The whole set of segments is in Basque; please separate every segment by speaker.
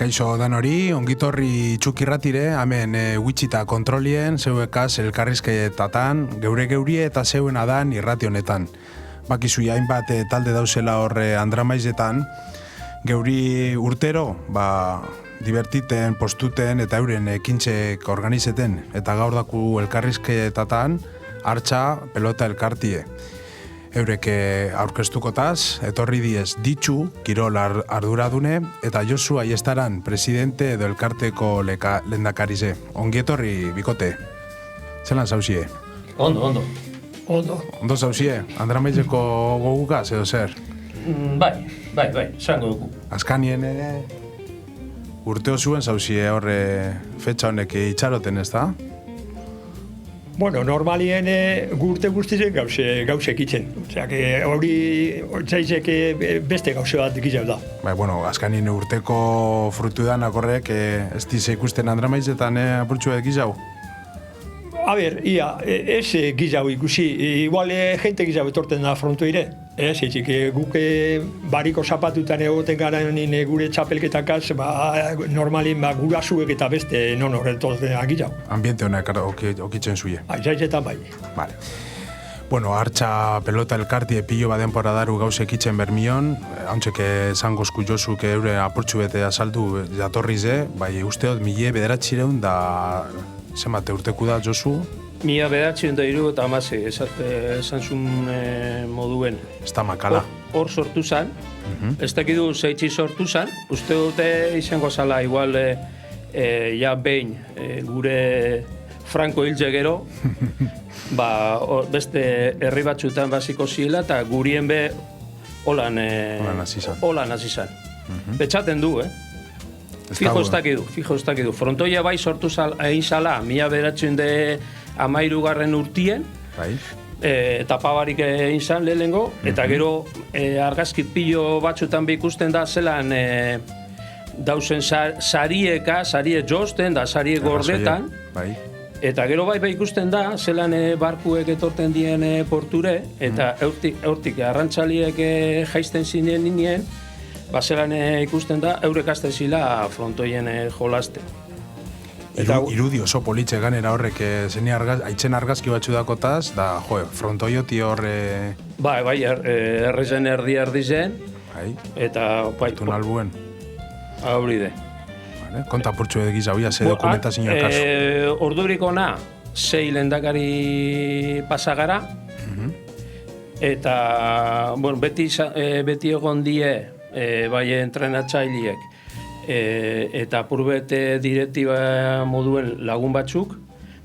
Speaker 1: Kaixo danori, ongitorri txukirratire, hemen Wichita kontrolien, zeuekaz elkarrizketatan, geurie eta zeuen adan irrati honetan. Bakizu hainbat talde dauzela horre andramaizetan, geuri urtero, divertiten, postuten eta euren ekintxek organizeten, eta gaur daku elkarrizketatan, hartxa pelota elkartie. Eureke aurkeztukotaz, etorri diez ditxu, kirol arduradune, eta Josu Aiestaran, presidente edo elkarteko lehendakarize. Ongi etorri, bikote. Zelan zauzie?
Speaker 2: Ondo.
Speaker 1: Ondo zauzie? Andramaizeko gogukaz edo zer?
Speaker 2: Bai, zango dugu.
Speaker 1: Azkanien urteo zuen zauzie horre fetxa honek itxaroten, ez da?
Speaker 3: Bueno, normalien gurte guztizek gauzek itzen. Osea, hori zaizek beste gauze bat gizau da.
Speaker 1: Bueno, azkanien urteko frutu danak horrek ez dize ikusten Andramaizetan apurtxuek gizau?
Speaker 3: A ber, ez gizau ikusi. Igual jente gizau etorten da frontoire. Ez, guk bariko zapatutan egoten gara gure txapelketakaz, normalin gurasuek eta beste non horretorten gizau.
Speaker 1: Ambiente honek okitzen zuie.
Speaker 3: Zaizetan bai.
Speaker 1: Vale. Bueno, hartxa pelota elkartie pilo denpora daru gauzek itzen bermion, hauntxeke zangozku Josuk eure apurtxu bete azaldu jatorrize, bai usteot 1900 da zenbate urteku da Josu?
Speaker 2: 1976 esan zuen moduen.
Speaker 1: Ez da makala.
Speaker 2: Hor sortu zan, ez dakidu zeitzi sortu zan, uste dute izango zala igual ja behin gure Franco hiltze gero, beste herri batzutan basiko ziela eta gurien be holan hasi zan. Betxaten du, Fijo ez dakidu. Frontoia bai sortu egin zala, 1913 urtien, etapa barik egin zan lehenengo, eta gero argazki pilo batzutan ikusten da zelan dauzen sarie josten da sarie gordetan, eta gero bai ikusten da zelan barkuek etorten dien porture, eta eurtik arrantzaliek jaisten zinen nien, zelan ikusten da, eurek azten zila frontoien jolaste.
Speaker 1: Irudi oso politxe ganera horrek haitzen argazki batzu dakotaz, da, frontoioti horre...
Speaker 2: Bai, errezen erdi zen, eta...
Speaker 1: Tun albuen.
Speaker 2: Hauri de.
Speaker 1: Konta purtsu egiz hauia, ze dokumentazio kasu.
Speaker 2: Ordurik ona, 6 lehendakari pasagara, eta, beti egon die, bai entrenatzaileek eta apurbete direktiba moduen lagun batzuk,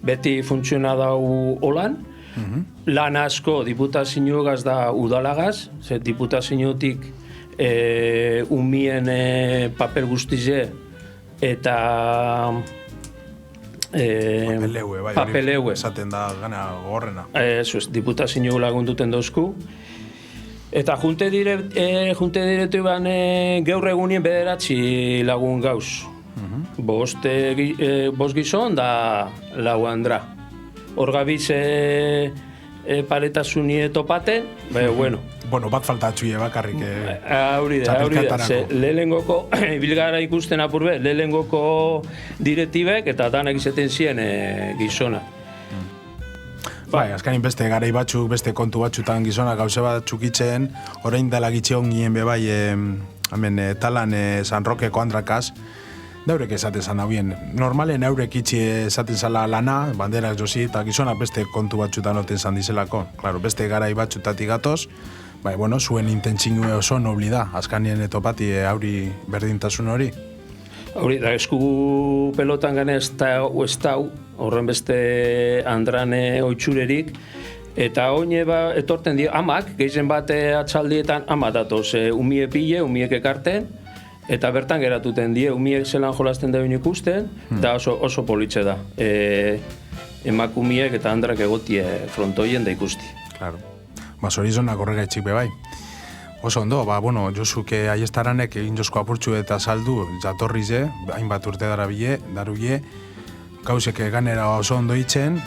Speaker 2: beti funtziona dau holan, lan asko diputazioagaz da udalagaz, ze diputaziotik umien papel guztize eta papeleue.
Speaker 1: Esaten da gana gorrena.
Speaker 2: Diputazio lagunduten dauzku. Eta junte diretu ban gaur egunien 9 lagun gauz. Bost gizon da lau andra. Hor gabiz paretasuni topaten, bueno.
Speaker 1: Bueno, bat faltatxuie bakarrik
Speaker 2: hori da. Lehengoko, bilgara ikusten apurbe, lehengoko direktibek eta danak izaten ziren gizona.
Speaker 1: Bai, azkanin beste garai batzuk, beste kontu batzutan gizona gauze bat txukitzen, orain dela gitxe ongien bebai, talan San Rokeko andrakaz, daurek esaten zan haubien. Normalen aurek itxi esaten zala lana, banderak josi, eta gizona beste kontu batzutan oten zan dizelako. Claro, beste garai batzutatik gatoz, bai, bueno, zuen intentzingue oso nobli da, azkanien etopati auri berdintasun hori.
Speaker 2: Hori, da esku pelotan gane ez da horren beste andrane oitzurerik, eta oine etorten dio, amak, gehien bat atxaldietan, ama datoz, umie pile, umiek ekarten, eta bertan geratuten die, umiek zelan jolasten da ikusten, da oso politxe da. Emakumiek eta andrak egotie frontoien da ikusti.
Speaker 1: Claro. Horizonak horrega etxik bebai. Oso ondo, Josuke Aiestaranek egin josko apurtxu eta saldu jatorrize, hainbat urte darubie, gauzek ganera oso ondo itzen,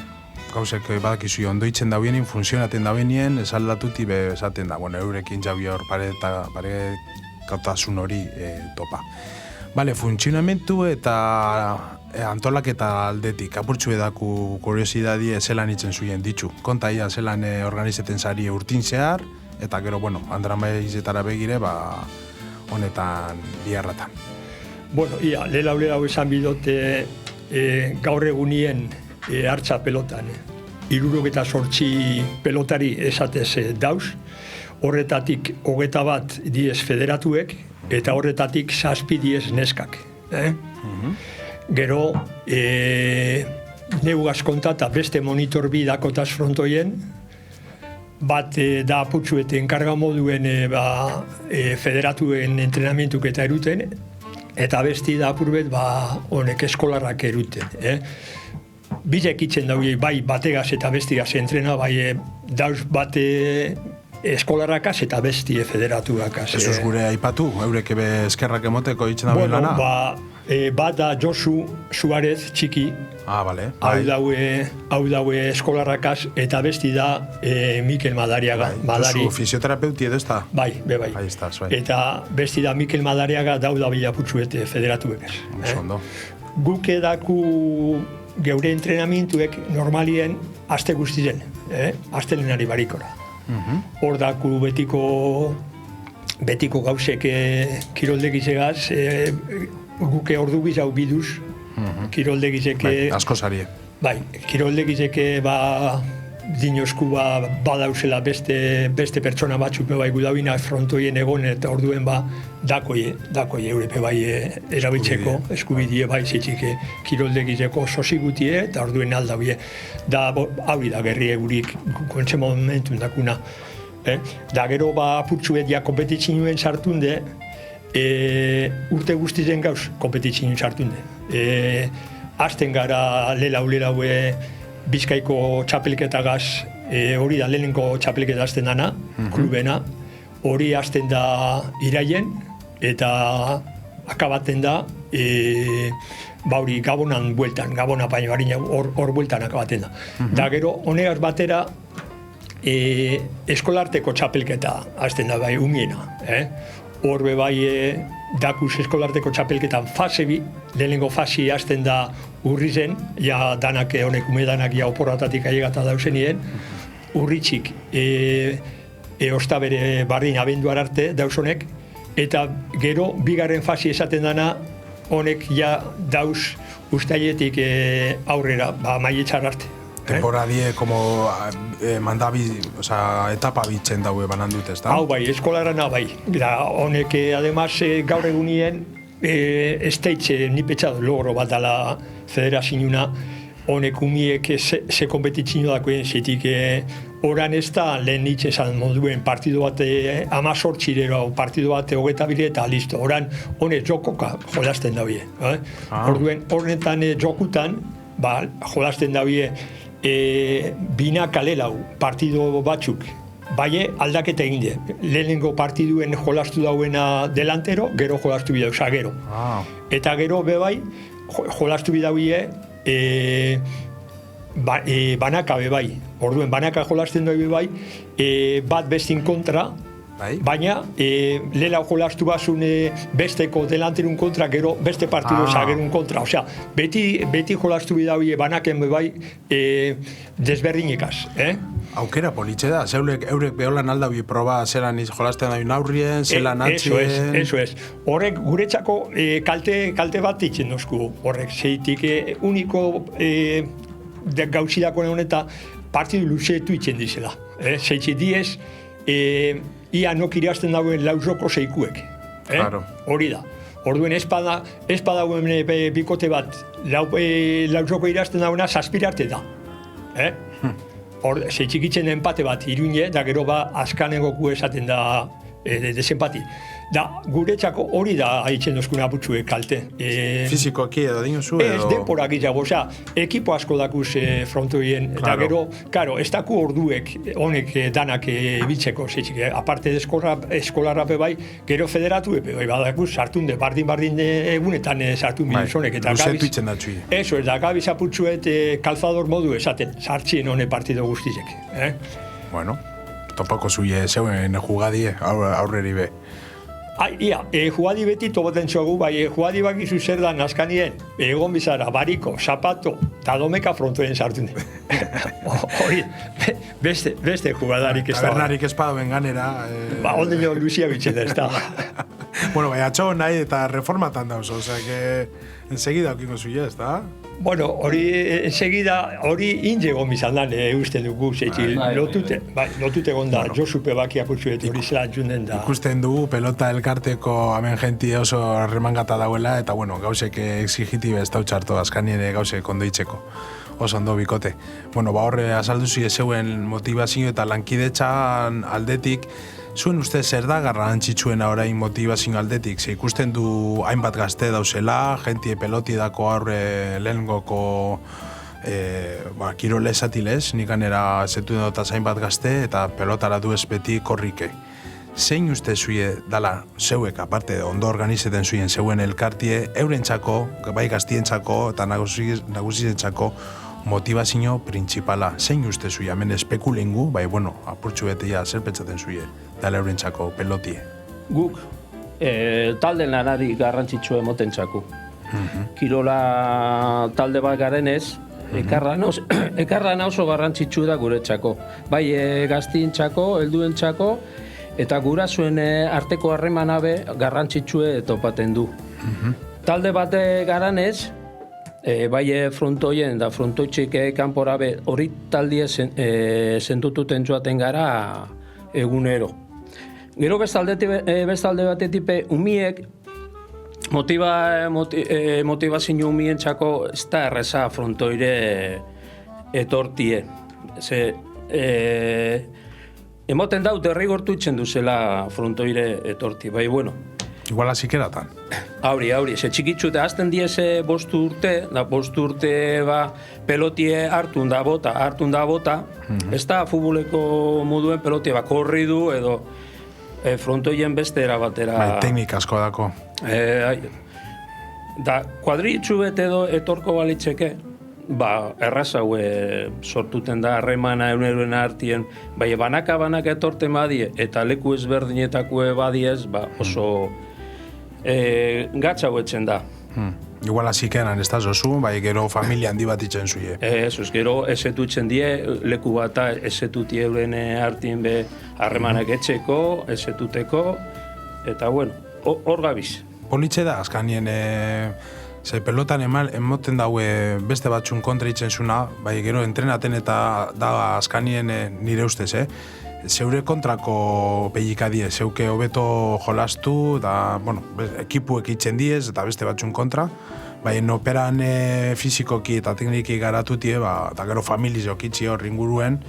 Speaker 1: gauzek badakizu ondo itzen dauenin, funtzionaten dauenien, esaldatuti esaten da, eurekin jabi hor pare kautasun hori topa. Bale, funtzionamentu eta antolaketa aldetik, apurtxu edaku kuriosidadie zelan itzen zuien ditxu. Konta ia zelan organizeten zari urtin zehar, eta gero, bueno, andramaizetara begire, honetan biharratan.
Speaker 3: Bueno, ia, lelau esan bidote gaur egunien hartza pelotan. 78 pelotari esatez dauz, horretatik 21 diez federatuek, eta horretatik 7 diez neskak. Gero, neu gaskonta eta beste monitor bi dakotaz frontoien, bat da aputxuet enkarga moduen federatuen entrenamentuk eta eruten, eta besti da apurbet honek eskolarrak eruten. Bizek itzen daude, bai bategaz eta bestigaz entrena, bai dauz bate eskolarrakaz eta bestie federatuakaz.
Speaker 1: Esos gure aipatu, eurek ebe eskerrak emoteko itzen dagoen lana?
Speaker 3: Bat da Josu Suarez txiki,
Speaker 1: bale.
Speaker 3: Hau daue eskolarrakaz, eta besti da Mikel Madariaga.
Speaker 1: Josu fisioterapeuti edo ez da?
Speaker 3: Bai.
Speaker 1: Ahí estaz, bai.
Speaker 3: Eta besti da Mikel Madariaga da bilaputzuet federatuekaz.
Speaker 1: Ondo.
Speaker 3: Guk edaku geure entrenamentuek normalien aste guztizen, astelenari barikora. Hor daku betiko gauzek kiroldegizegaz, guke ordu gizau biduz, kiroldegizeke...
Speaker 1: Asko zarie.
Speaker 3: Bai, kiroldegizeke dinosku badauzela beste pertsona batzuk bai gudauina frontoien egon eta orduen dakoi eurepe bai erabiltzeko eskubidie bai zitxike kiroldegizeko sosigutie eta orduen aldabie. Da hori da gerri egurik kontxe momentun dakuna. Da gero apurtzuet ja kompetitzinuen sartunde, urte guztizen gauz kompetitzinuen sartunde. Azten gara lelau Bizkaiko txapelketagaz, hori da lehenengo txapelketa azten dana, klubena, hori azten da iraien, eta akabaten da, Gabonan bueltan, Gabona baino harina hor bueltan akabaten da. Da gero, honegaz batera, eskolarteko txapelketa azten da bai umiena. Horbe bai dakuz eskolarteko txapelketan fase bi, lehenengo fasi azten da urrizen, ja danak honek umedanak ja oporratatik aiegata dauzenien, urritxik ostabere barrin abenduar arte dauzonek, eta gero bigarren fasi esaten dana honek ja dauz ustaietik aurrera, maietxar arte.
Speaker 1: Temporadie, como etapa bitzen daue banandut, ez da?
Speaker 3: Hau bai, eskolarana bai. Honek, además, gaur egunien, esteitze nipetxado logro bat dala federaziouna, honek umiek ze kompetitzino dakoen zitik, oran ez da lehen nitxe esan moduen partidu bat 18 partidu bat 22 eta listo. Oran honek jokoka jolasten dabie. Orduen, horretan jokutan, jolasten dabie, bina kalelau partidu batzuk, bai aldaketa egin de. Lehenengo partiduen jolastu dauena delantero, gero jolastu bidau, gero. Eta gero bebai, jolastu bidau banaka bebai. Orduen, banaka jolasten daue bebai, bat bestin kontra, baina lehenau jolastu bazun besteko delanterun kontra, gero beste partidu zagerun kontra. Osea, beti jolastu bidau banaken bebai desberdinekaz.
Speaker 1: Aukera politxe da, eurek beholan aldabi proba zelan jolasten daun aurrien, zelan atzien...
Speaker 3: Eso es. Horrek guretzako kalte bat ditzen dozku horrek. Zeitik uniko gauzidako honetan partidu luzeetu itzen dizela. Zeitzi diez, ia nok irazten dauen lauzoko zeikuek. Hori da. Orduen espada bikote bat lauzoko irazten dauena zazpirarte da. Zeitxikitzen empate bat irune, da gero azkanengoku esaten da desempati. Da, guretzako hori da haitzen dozkuna aputxue kalte.
Speaker 1: Fizikoaki edo dinozu
Speaker 3: edo? Ez denporak izago, ekipo asko dakuz frontoien, da gero, ez daku orduek honek danak ibiltzeko, aparte de eskolarrape bai, gero federatu epe bai, badakuz, sartunde, bardin egunetan sartun biluzonek.
Speaker 1: Luzetu itzen datxui.
Speaker 3: Eso, da gabiz aputxuet kalzador modu esaten, sartxien hone partido guztizek.
Speaker 1: Bueno, topako zuie zeuen jugadie aurreri be.
Speaker 3: Ia, juadi beti toboten txogu, bai, juadi bakizu zer da nazkanien, egon bizara, bariko, zapato, eta domeka frontoen sartu ne. Hori, beste jugadarik ez da.
Speaker 1: Tabernarik espadoen ganera.
Speaker 3: Onde jo Lucia bitxeta ez da.
Speaker 1: Bueno, bai, atxo nahi eta reformatan dauz, osea, que enseguida okiko zuia, ez da?
Speaker 3: Bueno, hori inge egon bizan dan, uste dugu, zeitzi, lotute gonda, Josupe bakiak utzuet hori zela junden da.
Speaker 1: Ikusten dugu, pelota elkarteko hemen jenti oso remangata dauela, eta bueno, gauzek exigitibe ez dautxarto, azkanien gauzek ondoitzeko. Oso ondo bikote. Bueno, horre azalduzi zeuen motivazio eta lankidetxan aldetik, zuen uste zer da garrantzitsuena orain motivazio aldetik? Ze ikusten du hainbat gazte dauzela, jentie pelotidako aurre lehengoko kirole esatilez, nik ganera zetu dut hainbat gazte eta pelotara du ez beti korrike. Zein uste zuie dala zeuek, aparte ondo organizeten zuien zeuen elkartie, eurentzako, bai gaztientzako eta nagusientzako motivazio principala. Zein uste zuia, hemen espekulengu, bai, bueno, apurtxu betea zer pentsaten zuie, dala eurentzako pelotie.
Speaker 2: Guk, talde lanari garrantzitsua emotentzako. Kirola talde bat garenez, ekarran oso garrantzitsu da guretzako. Bai, gaztientzako, helduentzako, eta gurasoen arteko harremanabe garrantzitsue topaten du. Talde bat garanez, bai frontoien da frontoitxik kanporabe hori taldie zentututen joaten gara egunero. Gero bestalde batetik umiek motivazio umientzako ez da erreza frontoire etortie. Emoten dau derrigortu itzen duzela frontoire etorti, bai bueno.
Speaker 1: Igual asikeratan.
Speaker 2: Auri, ze txikitzu eta azten dieze bostu urte, pelotie hartun da bota, ez da futboleko moduen pelotie korridu edo frontoien beste erabatera.
Speaker 1: Bai, teknika asko dako.
Speaker 2: Da, kuadritxu bete edo etorko balitzeke, errazaue sortuten da harremana euneroen artien, bai, banaka etorten badie, eta leku ezberdinetako badiez, oso gatzau etzen da.
Speaker 1: Igual asikeran ez da zozu, bai gero familia handi bat itzen zuie.
Speaker 2: Gero esetutzen die, leku bata esetuti euren artien be harremanak etxeko, esetuteko, eta bueno, hor gabiz.
Speaker 1: Politxe da, azkanien, ze pelotan emoten daue beste batzun kontra itzen zuna, bai gero entrenaten eta da azkanien nire ustez, zeure kontrako pellika die, zeuke hobeto jolastu, da, bueno, ekipuek itzen diez, eta beste batzun kontra, bai, operan fizikoki eta tekniki garatutie, eta gero familizok itzi hor inguruen,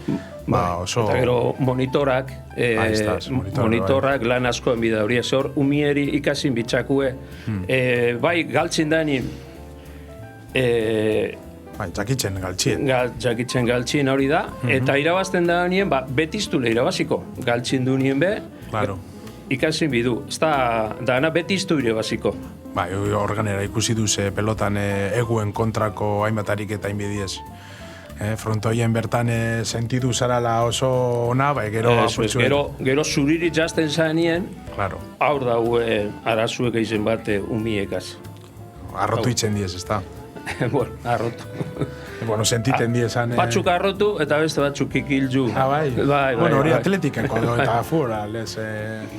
Speaker 1: oso...
Speaker 2: Eta gero monitorak, monitorak lan askoen bida hori, ez hor, umieri ikasin bitxakue, bai, galtzin danien,
Speaker 1: jakitzen galtzien.
Speaker 2: Jakitzen galtzien hori da, eta irabazten da nien, betiztule irabaziko. Galtzin du nien be, ikasin bidu. Ez da, dana betiztu irabaziko.
Speaker 1: Bai, organera ikusi duze pelotan eguen kontrako hainbatarik eta hainbidiez. Frontoien bertan sentidu zarala oso ona, bai, gero apurtxu.
Speaker 2: Gero zuririt jazten zanien, aur daue arazuek eizen bate umiekaz.
Speaker 1: Arrotu itzen diez, ez da?
Speaker 2: Bueno, arrotu.
Speaker 1: Bueno, sentiten diezan...
Speaker 2: Batzuk arrotu eta beste batzuk kikilju.
Speaker 1: Bai. Bueno, hori atletikeko eta fura, lez...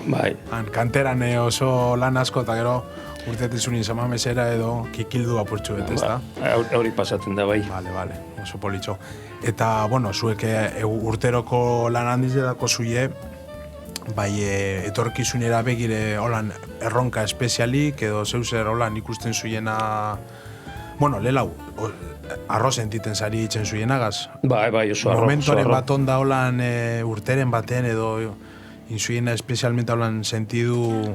Speaker 2: Bai.
Speaker 1: Kanteran oso lan asko eta gero urtetezunin zamamesera edo kikildu apurtxu bete, ez da?
Speaker 2: Hori pasatzen da, bai.
Speaker 1: Vale, oso politxo. Eta, bueno, zuek urteroko lan handiz edako zuie, bai, etorkizunera begire holan erronka espezialik edo zeuzer holan ikusten zuiena... Bueno, lelau, arroz entiten zari itzen zuienagaz.
Speaker 2: Bai, oso arroz.
Speaker 1: Momentoren bat onda holan urteren baten edo insuiena espezialmente holan sentidu,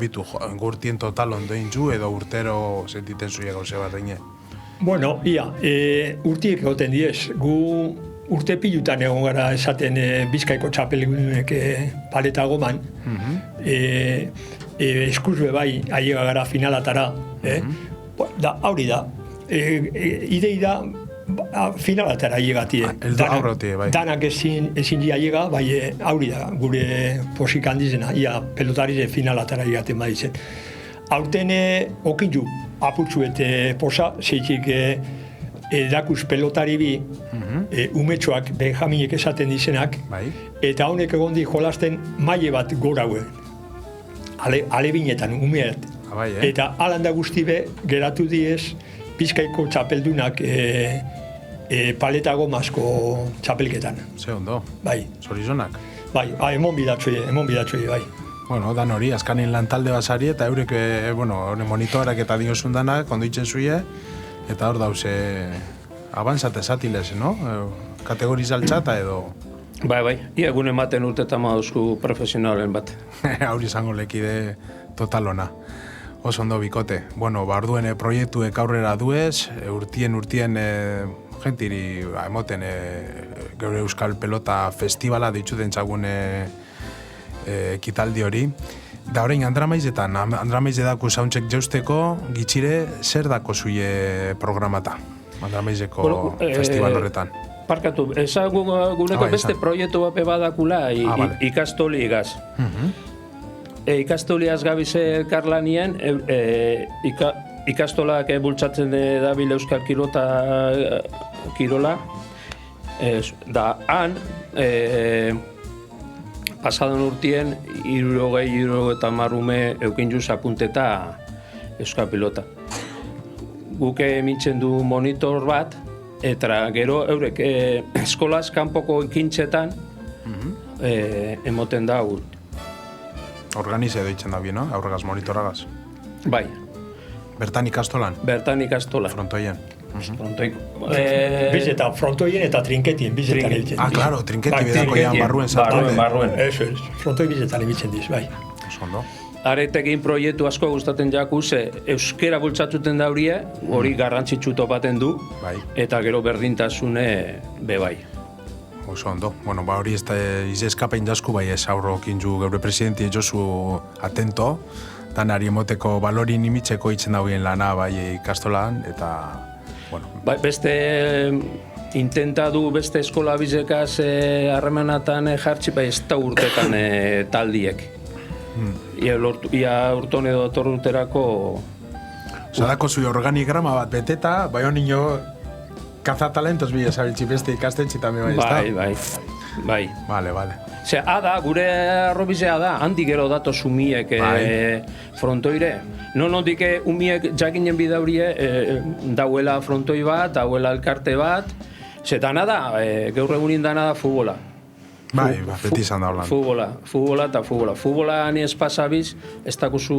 Speaker 1: bitu, gurtien total ondo intzu edo urtero sentiten zuie gauze bat egine.
Speaker 3: Bueno, urtiek egoten diez. Gu urte pilutan egon gara esaten Bizkaiko txapelgunek paleta goman. Eskuzbe bai, aiega gara finalatara. Da, hori da. Idei da, finalatara llegatie. Danak ezin dia llega, bai hori da, gure posik handizena, ia pelotari finalatara llegaten baditzen. Aurten okitu apurtzuete posa, zeitzik edakus pelotari bi, umetxoak, Benjaminek esaten dizenak, eta honek egondi jolasten maile bat gora hauen. Alebinetan, umeat. Eta alanda guzti be, geratu diez, Bizkaiko txapeldunak paleta gomazko txapelketan.
Speaker 1: Ze ondo.
Speaker 3: Bai.
Speaker 1: Zorizonak.
Speaker 3: Bai, emon bidatxoi, bai.
Speaker 1: Bueno, dan hori, azkanin lantalde basari, eta eurek, monitorak eta diosun danak, ondoitzen zuie, eta hor dauze, abantzate zatilez, no? Kategorizaltxata edo...
Speaker 2: Bai, ia gune ematen urtetan mauzku profesionalen bat.
Speaker 1: Hauri izango lekide totalona. Oso ondo bikote. Bueno, barduen proiektuek aurrera duez, urtien gentiri emoten geure Euskal Pelota Festivala ditxuten txagun ekitaldi hori. Da orain Andramaizetan, Andramaize dako soundcheck jausteko, gitxire zer dako zuie programata? Andramaizeko festival horretan.
Speaker 2: Parkatu, ezagun guneko beste proiektu bape badakula ikastoli igaz. Ikastoliaz gabize elkarlanien, ikastolak bultzatzen dabil Euskal Kirola, da han, pasadan urtien, 60 ume eukin juz apunteta Euskal Pilota. Guke mintzen du monitor bat, eta gero eurek eskolaz kanpoko ekintzetan emoten da gut.
Speaker 1: Organize deitzen da bi, no? Aurregaz monitoragaz.
Speaker 2: Bai.
Speaker 1: Bertan ikastolan?
Speaker 2: Bertan ikastolan.
Speaker 1: Frontoien.
Speaker 3: Bizeta, frontoien eta trinketien bizetan egiten.
Speaker 1: Claro, trinketi bedako ja barruen zartalde.
Speaker 2: Barruen.
Speaker 3: Eso es, frontoi bizetan egiten diz, bai.
Speaker 1: Ondo.
Speaker 2: Aretekin proiektu asko gustatzen jaku, euskera bultzatuten da hori garrantzitsu topaten du, eta gero berdintasune bebai.
Speaker 1: Oso ondo. Bueno, hori ez da eskapain dasku, bai ez aurro kinju geure presidenti jozu atento, danari emoteko balorin imitzeko itzen dauen lana bai ikastolan, eta, bueno.
Speaker 2: Beste intenta du beste eskola bizekaz harremanatan jartzi, bai ez da urtetan taldiek. Ia urton edo atorruterako...
Speaker 1: Zadako zui organigrama bat beteta, bai honino kazatalentos bila zabiltzi beste ikasten txitame bai, ez da?
Speaker 2: Bai.
Speaker 1: Vale.
Speaker 2: Gure arrobizea da, handi gero dato sumiek frontoire. Nondik umiek jakinen bidaurie dauela frontoi bat, dauela elkarte bat. Dana da, gaur egunin dana da futbola.
Speaker 1: Bai, beti izan da holan.
Speaker 2: Futbola eta futbola. Futbola ni espasabiz, ez dakuzu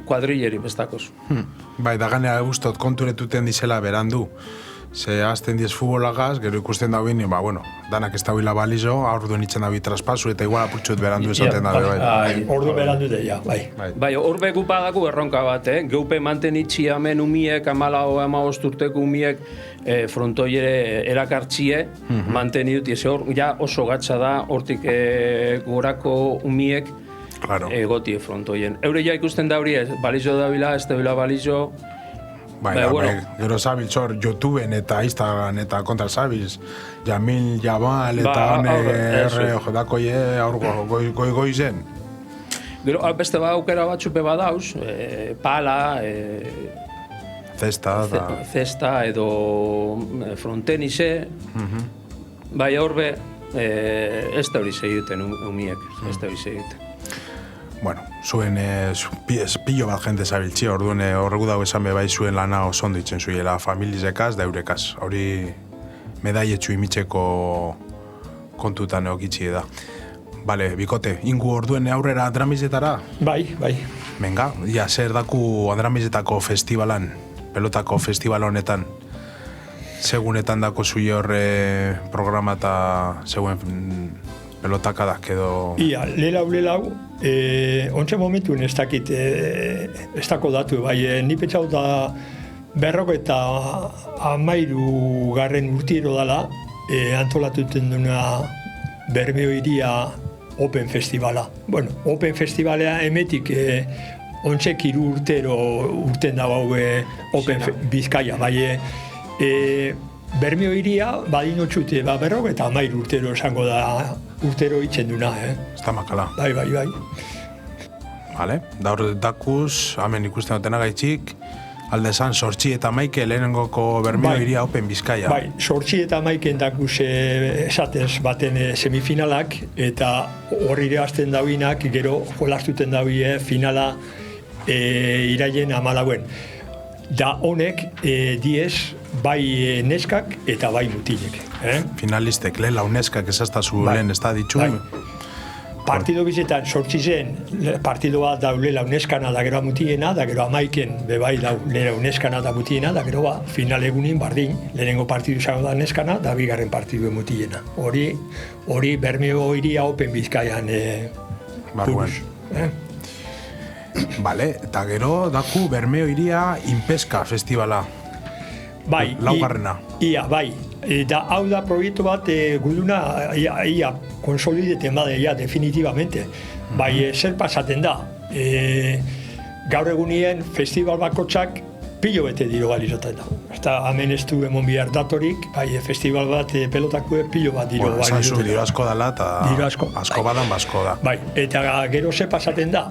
Speaker 2: kuadrilleri, ez dakuzu.
Speaker 1: Bai, da ganea guztot konturetuten dizela berandu. Ze azten diez futbolagaz, gero ikusten dago bine, danak ez dauila balizo, aurduen itzen dago traspasu, eta igual apurtxut berandu esaten dago, bai.
Speaker 3: Ordu berandu deia, bai.
Speaker 2: Bai, horbe gupadaku erronka bat, Geupe mantenitzi hemen umiek, 14 urteko umiek, frontoiere erakartzie, mantenidut, ja oso gatsa da, hortik gorako umiek, egotie frontoien. Eure ja ikusten dauri, balizo dabila, ez dabila balizo,
Speaker 1: gero zabiltz hor YouTubeen eta Instagram eta kontra zabiltz Jamil, Jamal eta jodakoie aur goizen.
Speaker 2: Gero beste aukera batxupe badauz, pala, cesta edo frontenize, bai horbe ez da hori segiten umiek, ez da hori segiten.
Speaker 1: Bueno, zuen pillo bat jente zabiltzi, orduan horregu dago esan bebai zuen lana oso ondo itzen zuela familizekaz da eurekaz. Hori medaietxu imitzeko kontutan eokitzi da. Bale, bikote, ingu orduen aurrera Andramizetara?
Speaker 3: Bai.
Speaker 1: Venga, ja, zer daku Andramizetako festivalan, pelotako festival honetan? Segunetan dako zui horre programa eta zeuen pelotakadak edo...
Speaker 3: Ia, lelau, ontsa momentuen ez dakit, ez dako datu, bai, ni pentsau da 13 garren urtiero dala, antolatuten duna Bermeo iria Open Festivala. Bueno, Open Festivalea emetik ontsek 3 urtero urten dago Open Bizkaia, bai, Bermeo iria, badino txute, 53 urtero esango da, urtero itzen duna,
Speaker 1: Ez da makala.
Speaker 3: Bai.
Speaker 1: Vale, daur dakuz, hemen ikusten dutena gaitxik, alde zan, 8-11 lehenengoko Bermeo iria Open Bizkaia.
Speaker 3: Bai, 8-11 dakuz esatez baten semifinalak, eta horri hasten dauinak, gero jolastuten daue finala iraien 14. Da honek diez bai neskak eta bai mutilek.
Speaker 1: Finalistek, lehen lau neskak ezaztazu lehen ez da ditxu.
Speaker 3: Partido bizetan sortzi zen, partido bat daule launeskana da gero mutiena, da gero 11 bebai daule launeskana da mutiena, da gero final egunin bardin, lehenengo partidu izango da neskana, da bigarren partidu mutiena. Hori Bermeo iria Open Bizkaian buruz.
Speaker 1: Bale, eta gero daku Bermeo iria Inpeska festivala.
Speaker 3: Bai,
Speaker 1: laugarrena.
Speaker 3: Bai. Eta hau da proiektu bat guduna ia konsolideten bada definitivamente. Bai, zer pasaten da. Gaur egunien festival bakotxak pilo bete diro balizoten da. Eta hemen ez du emon bihar datorik, bai, festival bat pelotakue pilo bat diro balizoten da.
Speaker 1: Esan zu, diro asko dala eta asko badan basko da.
Speaker 3: Bai, eta gero ze pasaten da.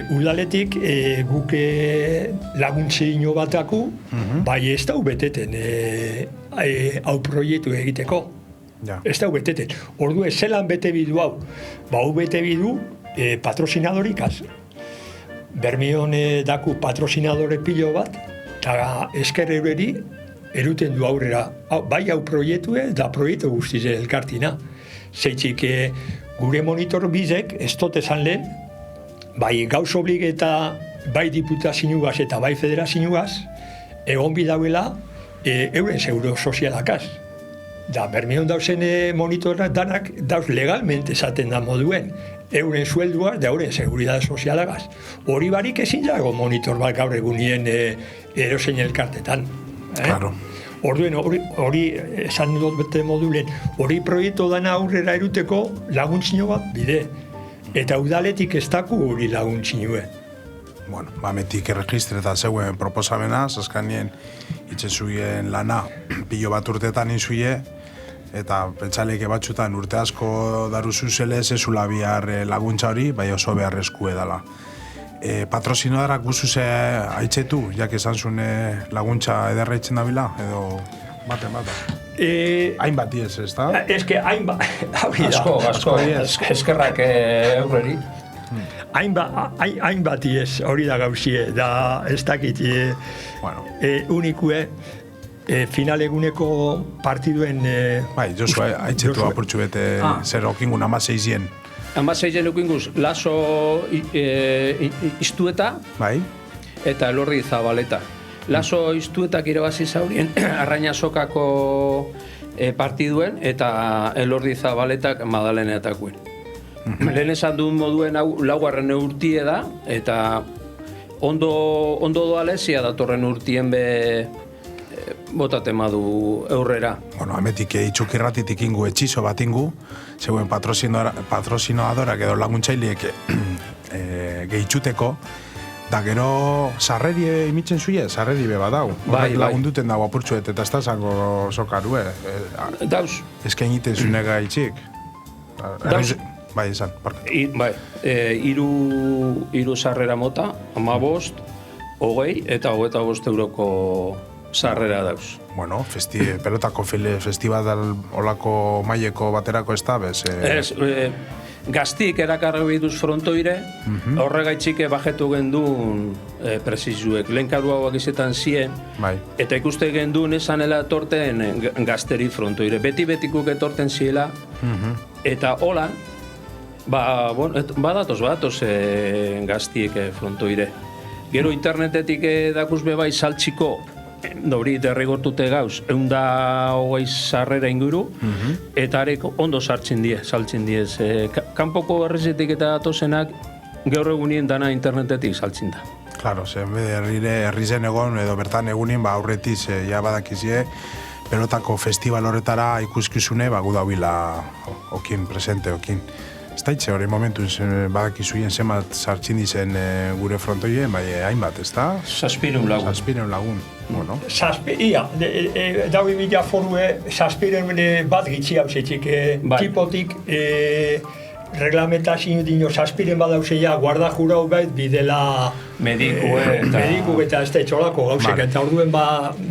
Speaker 3: Udaletik guk laguntzino bataku, bai ez dau beteten hau proiektu egiteko. Ez dau beteten. Ordu zelan bete bidu hau. Hau bete bidu patrozinadorik. Bermeon daku patrozinadore pilo bat, eta esker eureri eruten du aurrera. Bai hau proiektu da proiektu guztiz elkartina. Zeitzik gure monitor bizek, ez dut esan lehen, bai gauz oblig eta bai diputazioagaz eta bai federazioagaz, egon bidauela euren seguro sozialakaz. Da, Bermeon dauzen monitorak danak dauz legalmente esaten da moduen, euren suelduaz da euren seguridade sozialagaz. Hori barik ezin dago monitor bat gaur egunien erosein elkartetan.
Speaker 1: Claro.
Speaker 3: Orduen hori esan dut bete modulen, hori proiektu dana aurrera eruteko laguntzino bat bide. Eta udaletik ez daku hori laguntzinue.
Speaker 1: Bueno, metik erregistreta zeuen proposamena, zaskanien itxezuien lana, pilo bat urtetan inzuie, eta pentsaleike batxutan urte asko daruzu zelez ezula bihar laguntza hori, bai oso beharrezku edala. Patrozinodarak guzuze haitzetu, jak esan zuen laguntza ederra itzen dabila, edo baten. Hainbat diez, ez da?
Speaker 3: Ez que hainbat...
Speaker 2: Asko, eskerrak eurreri.
Speaker 3: Hainbat diez, hori da gauzie, da ez dakit unikue final eguneko partiduen...
Speaker 1: Bai, Josu, haitzetu apurtxu bete zer okingun 16-ien.
Speaker 2: 16-ien okinguz, Laso Iztueta eta Elordi Zabaleta. Laso Iztuetak irabazi zaurien Arrainasokako partiduen eta Elordi Zabaletak Madaleneatakuen. Lehen esan duen moduen hau laugarren urtie da, eta ondo doalezia datorren urtien botatema du aurrera.
Speaker 1: Bueno, ametik itxukirratitik ingu etxizo bat ingu, zegoen patrozinoadorak edo laguntzaileek gehitxuteko, da gero sarreri imitzen zuie, sarreri beba dau. Bai. Lagunduten dago apurtxuet eta ez da zango sokarue.
Speaker 2: Dauz.
Speaker 1: Ezken egiten zunega itxik.
Speaker 2: Dauz.
Speaker 1: Bai, esan, parka.
Speaker 2: Bai, iru sarrera mota, 15, 20 eta 25 euroko sarrera dauz.
Speaker 1: Bueno, pelotako festival olako maileko baterako ez da, bez?
Speaker 2: Ez, gaztik erakarri biduz frontoire, horregaitxike bajetu gendun presizuek. Lehenkaru hauak izetan zien, eta ikuste gendun esanela etorten gazteri frontoire. Beti-betikuk etorten ziela, eta holan, badatoz gaztiek frontoire. Gero internetetik dakuz bebai saltxiko, hori derrigortute gauz, 120 sarrera inguru, eta arek ondo saltzen diez. Kanpoko herrizetik eta datozenak gaur egunien dana internetetik saltzen da.
Speaker 1: Claro, herrizen egon edo bertan egunien aurretiz ja badakizie, pelotako festival horretara ikuskizune gudabila okin presente, okin. Ez daitze hori momentuz badakizuien zemat sartxin dizen gure frontoien, bai hainbat, ez da?
Speaker 2: 700 lagun.
Speaker 1: 700 lagun, bueno.
Speaker 3: Daui mila forue, 700 bat gitzi hau zetxik, tipotik, reglamentazio dino 700 bat hauzeia, guarda jurau bait, bidela
Speaker 2: mediku
Speaker 3: eta ez da etxolako gauzek, eta orduen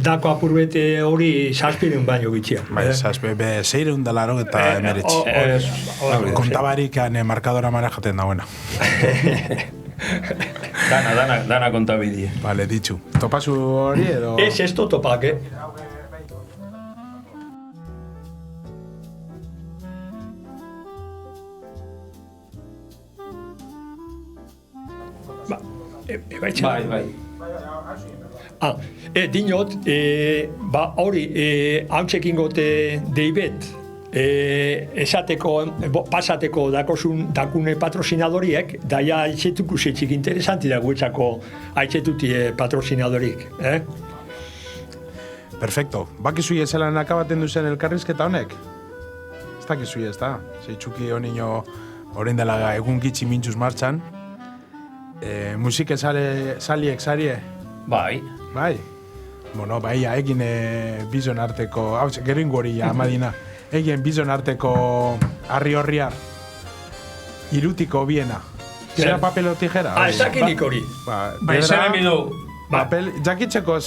Speaker 3: dako apurbete hori 700 baino gitxia.
Speaker 1: Bai, 600 eta emeretzi. Kontabarikan markadora mara jaten da, buena.
Speaker 2: Dana kontabidie.
Speaker 1: Vale, ditxu. Topazu hori edo?
Speaker 3: Ez to topak,
Speaker 2: Bai.
Speaker 3: Dinot, hori, hautsekin gote deibet, esateko, pasateko dakune patrocinadoriek, daia haitzetuko zetxik interesanti da guetzako haitzetuti patrocinadorik.
Speaker 1: Perfecto. Bakizui ezelan akabaten duzen elkarrizketa honek? Ez dakizui ez da. Zeitzuki honino orain dela egun gitxi mintxuz martxan. Musike saliek sarie?
Speaker 2: Bai.
Speaker 1: Bai? Bueno, bai, egin bizon arteko, hau, gero ingori amadina, egin bizon arteko arri horriar, irutiko biena. Zera papel o tijera?
Speaker 3: Ez dakinik hori.
Speaker 2: Bai, zera bidu.
Speaker 1: Papel, jakitzeko,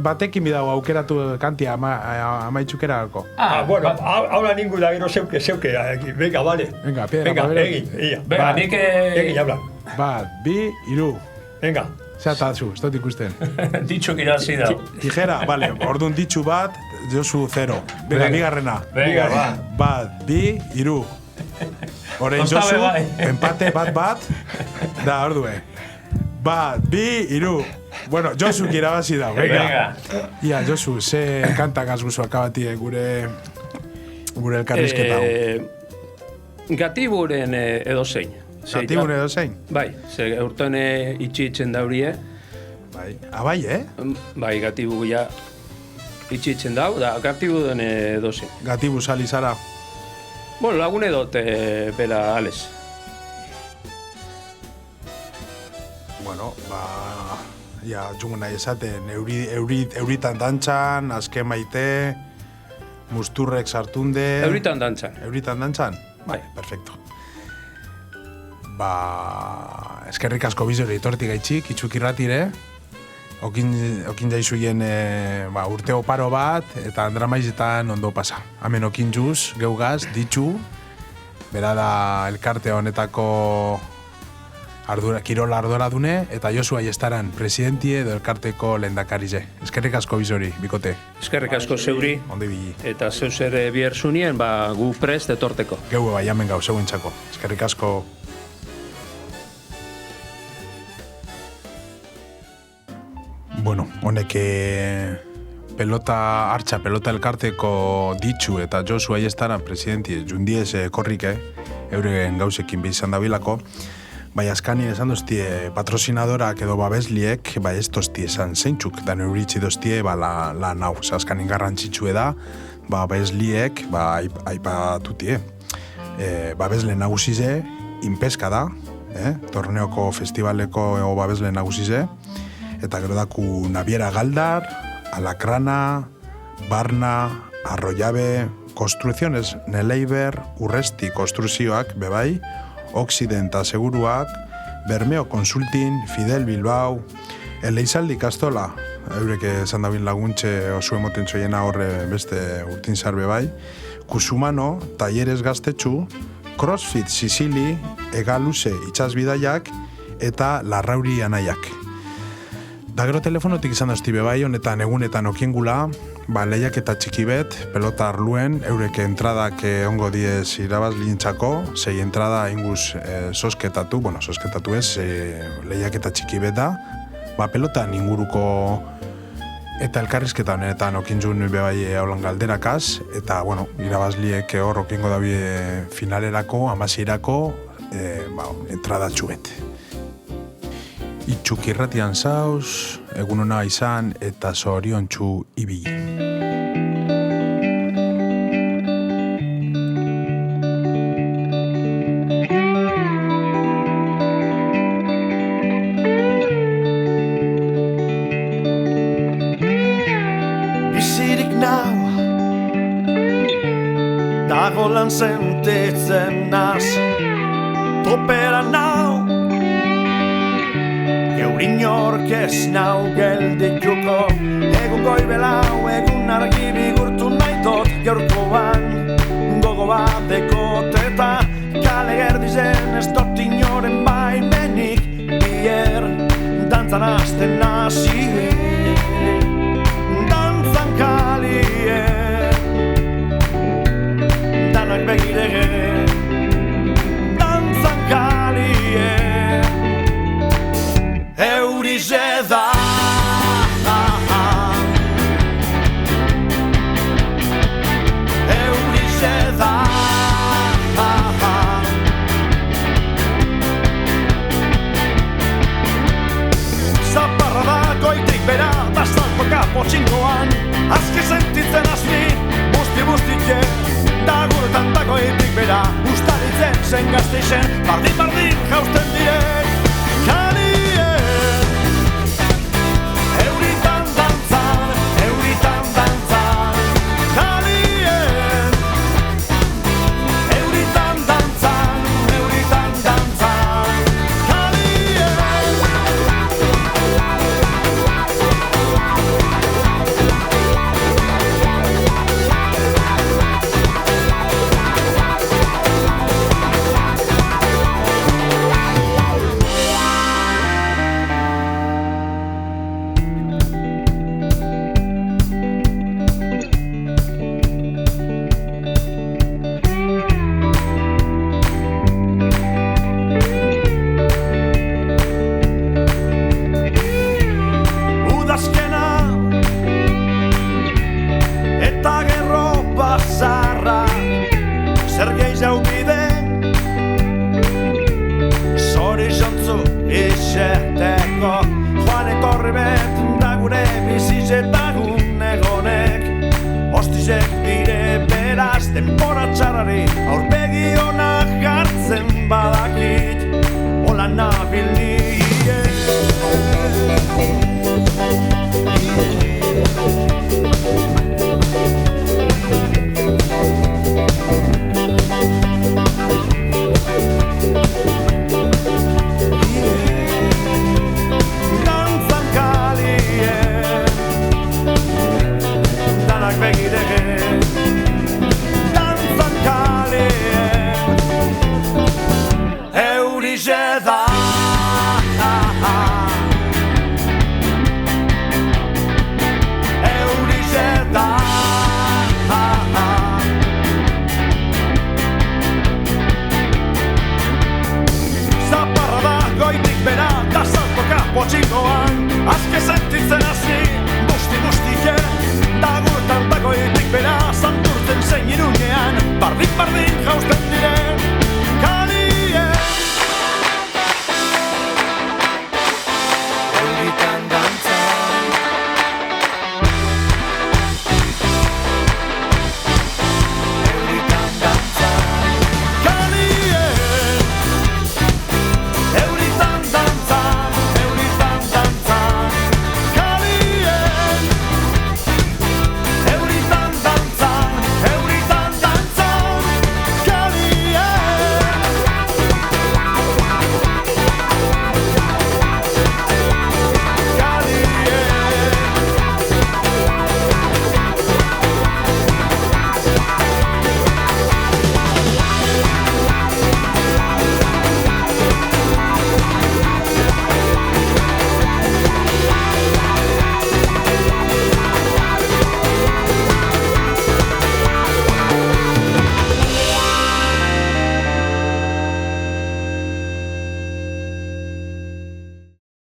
Speaker 1: batekin bidau aukeratu kantia amaitxukera alko.
Speaker 3: Bueno, haula ningu da gero zeuke, venga, vale.
Speaker 1: Venga, piedra, papel.
Speaker 3: Egin.
Speaker 2: Venga, nik...
Speaker 3: Egin, habla.
Speaker 1: Bat, bi, iru.
Speaker 3: Venga.
Speaker 1: Zeatazu, ez dut ikusten.
Speaker 2: Ditxuk irazi da.
Speaker 1: Tijera, vale, orduan ditxu bat, Josu 0. Venga, bigarrena.
Speaker 2: Venga, ba.
Speaker 1: Bat, bi, iru. Horein Josu, empate bat, da, ordue. Bat, bi, iru. Bueno, Josu kirabazi da, venga. Ia, Josu, ze kantak azguzu akabati gure elkarrizketa hau.
Speaker 2: Gatiburen edozein.
Speaker 1: Gatiburen edozein?
Speaker 2: Bai, ze urten itxitzen daurie.
Speaker 1: Bai, abai,
Speaker 2: Bai, gatibu ja itxitzen dau, da gatibu den edozein.
Speaker 1: Gatibu sali zara?
Speaker 2: Bueno, lagun edot bera ales.
Speaker 1: Bueno, ja, jungo nahi esaten, euritan dantzan, azken maite, musturrek sartunde...
Speaker 2: Euritan dantzan.
Speaker 1: Euritan dantzan?
Speaker 2: Bai.
Speaker 1: Perfecto. Eskerrik asko bizori etorti gaitxik, itxukirratire, okin jaizuien urte oparo bat, eta andramaizetan ondo pasa. Hemen okin juz, geugaz, ditxu, bera da elkarte honetako kirola ardura dune, eta Josu Aiestaran presidentie edo elkarteko lehendakarize. Eskerrik asko bizori, bikote.
Speaker 2: Eskerrik asko zeuri.
Speaker 1: Ondi bili.
Speaker 2: Eta zeu zer biher zunien, gu prest etorteko.
Speaker 1: Geue bai, hemen gau, zeuen txako. Eskerrik asko. Bueno, honek pelota elkarteko ditxu eta Josu Aiestaran presidentie jundiez korrike, euren gauzekin bizan dabilako, bai askani esan doztie patrocinadorak edo babesliek, bai ez doztie esan zeintzuk, da neuritzi doztie la nau, askanin garrantzitsue da, babesliek, aipatutie. Babesle nagusize, inpeska da, torneoko festivaleko babesle nagusize, eta gero daku Naviera Galdar, Alakrana, Barna, Arroyabe, Construcciones Neleiber, Urresti Konstruzioak, bebai, Occidenta Seguruak, Bermeo Consulting, Fidel Bilbao, Eleizaldi Kastola, eurek esan dabil laguntxe oso emoten zoiena horre beste urtinzar bebai, Kusumano, Talleres Gaztetxu, CrossFit Sicily, Egaluze Itxasbidaiak, eta Larrauri Anaiak. Da gero telefonotik izan dozti bebai, honetan egunetan okiengula, lehiak eta txikibet, pelota arluen, eureke entradak ongo diez irabaz lintzako, zei entrada inguz sosketatu ez, lehiak eta txikibet da, pelotan inguruko eta elkarrizketa honetan okintzun bebai haulan galderakaz, eta, irabazliek hor okiengo dabie finalerako, amaseirako, entrada txubet. Itxukirratian zauz, egun hona izan eta zoriontsu ibili.
Speaker 4: Buruan sentitzen naz Topera nau Geurin orkez nau geldituko Egun goibelau, egun argi bigurtu naitot Gaurkoan gogo bateko teta Kale gerdizen ez dut inoren baimenik Bier dantzan hasten nazi Dantzan kalien Danak begirege Dantzan kalien Eurize da Eurize da Zaparra da goitik bera Bastalpoka potxingoan Azki sentitzen azni Busti-bustike Daguretan da goitik bera Ustaritzen zen gazteixen Bardin-bardin jausten direk Kalien Euritan dantzan Kalien Euritan dantzan Kalien Udazkena eta gerro bazarra zer gehiago bide Zorizontzu izeteko joan etorri bet da gure bizitetagun egonek Ostizek dire beraz denbora txarrari aurpegi onak hartzen badakit Hola nabil nire Dantzan kalien Danak begirege Dantzan kalien Eurize da Eurize da Zaparra da goitik bera Da saltoka potxingoan Azke sentitzen hazi Busti-bustike Dagurtan da goitik bera Santurtzen zein irunean Bardin-bardin jausten